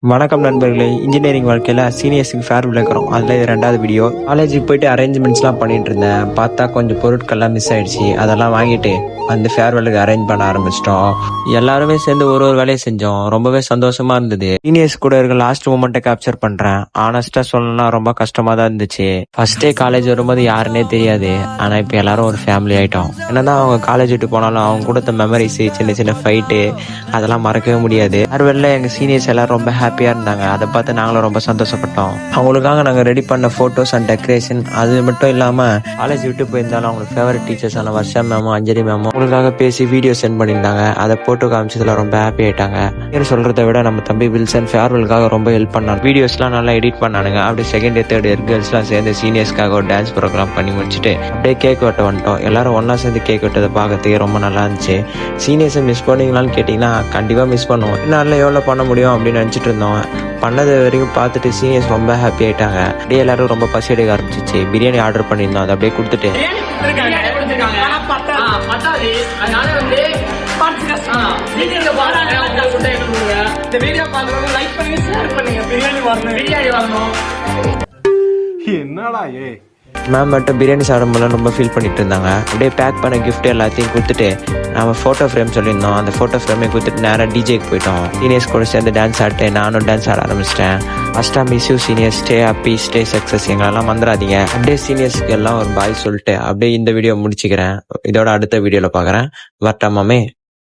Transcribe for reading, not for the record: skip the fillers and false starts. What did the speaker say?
வணக்கம் நண்பர்களே. இன்ஜினியரிங் வாழ்க்கையில் சீனியர்ஸுக்கு ஃபேர்வெல் வைக்கிறோம். அதில் இது 2வது வீடியோ. காலேஜுக்கு போயிட்டு அரேஞ்ச்மெண்ட்ஸ்லாம் பண்ணிட்டு இருந்தேன். பார்த்தா கொஞ்சம் பொருட்கள்லாம் மிஸ் ஆயிடுச்சு. அதெல்லாம் வாங்கிட்டு அந்த ஃபேர்வெலுக்கு அரேஞ்ச் பண்ண ஆரம்பிச்சிட்டோம். எல்லாருமே சேர்ந்து ஒரு வேலையை செஞ்சோம். ரொம்பவே சந்தோஷமா இருந்தது. சீனியர்ஸ் கூட இருக்க லாஸ்ட் மூமெண்ட்டை கேப்சர் பண்றேன். ஆனஸ்டா சொல்லணும்னா ரொம்ப கஷ்டமா தான் இருந்துச்சு. ஃபர்ஸ்ட் டே காலேஜ் வரும்போது யாருன்னே தெரியாது. ஆனா இப்போ எல்லாரும் ஒரு ஃபேமிலி ஆயிட்டோம். என்னதான் அவங்க காலேஜ் விட்டு போனாலும் அவங்க கொடுத்த மெமரிஸ், சின்ன சின்ன ஃபைட்டு அதெல்லாம் மறக்கவே முடியாது. ஃபேர்வெல்ல எங்க சீனியர்ஸ் எல்லாரும் ரொம்ப ஹாப்பியா இருந்தாங்க. அதை பார்த்து நாங்களும் ரொம்ப சந்தோஷப்பட்டோம். அவங்களுக்காக நாங்க ரெடி பண்ண போட்டோஸ் அண்ட் டெக்கரேஷன், அது மட்டும் இல்லாம காலேஜ் விட்டு போயிருந்தாலும் அவங்களுக்கு ஃபேவரட் டீச்சர்ஸான வர்ஷா மேமும் அஞ்சலி மேமும் அவங்களுக்காக பேசி வீடியோ சென்ட் பண்ணியிருந்தாங்க. அதை போட்டோ காமிச்சதுல ரொம்ப ஹாப்பி ஆயிட்டாங்க. சொல்றதை விட நம்ம தம்பி வில்சன் ஃபேர்வெலுக்காக ரொம்ப ஹெல்ப் பண்ணாங்க. வீடியோஸ்லாம் நல்லா எடிட் பண்ணானுங்க. அப்படியே செகண்ட் இயர் தேர்ட் இயர் கேர்ள்ஸ்லாம் சேர்ந்து சீனியர்ஸ்க்காக ஒரு டான்ஸ் ப்ரோக்ராம் பண்ணி முடிச்சுட்டு அப்படியே கேக் வெட்ட வந்துட்டோம். எல்லாரும் ஒன்னா சேர்ந்து கேக் வெட்டதை பார்க்கறதுக்கு ரொம்ப நல்லா இருந்துச்சு. சீனியர்ஸை மிஸ் பண்ணீங்களான்னு கேட்டீங்கன்னா கண்டிப்பா மிஸ் பண்ணுவோம். என்னால எவ்வளவு பண்ண முடியும் அப்படின்னு நினைச்சிட்டு இருந்தோம். பண்ணது வரைக்கும் பார்த்துட்டு சீனியர்ஸ் ரொம்ப ஹாப்பி ஆயிட்டாங்க. அப்படியே எல்லாரும் ரொம்ப பசி எடுக்க ஆரம்பிச்சிச்சு. பிரியாணி ஆர்டர் பண்ணியிருந்தோம். அதை அப்படியே கொடுத்துட்டு என்னடா ஏ மேம் மட்டும் பிரியாணி சாப்பிடும்போது ரொம்ப ஃபீல் பண்ணிட்டு இருந்தாங்க. அப்படியே பேக் பண்ண கிஃப்ட் எல்லாத்தையும் கொடுத்துட்டு நம்ம ஃபோட்டோ ஃப்ரேம் சொல்லியிருந்தோம். அந்த ஃபோட்டோ ஃப்ரேமே கொடுத்துட்டு நேராக டிஜேக்கு போயிட்டோம். சீனியர்ஸ் கூட சேர்ந்து டான்ஸ் ஆடிட்டு நானும் டான்ஸ் ஆட ஆரம்பிச்சிட்டேன். ஃபர்ஸ்டா miss you seniors, stay happy, stay success, எங்களெல்லாம் மறந்துடாதீங்க. அப்படியே சீனியர்ஸ்க்கு எல்லாம் ஒரு பாய் சொல்லிட்டு அப்படியே இந்த வீடியோ முடிச்சுக்கிறேன். இதோட அடுத்த வீடியோவில் பார்க்குறேன். வரட்டாமாமே.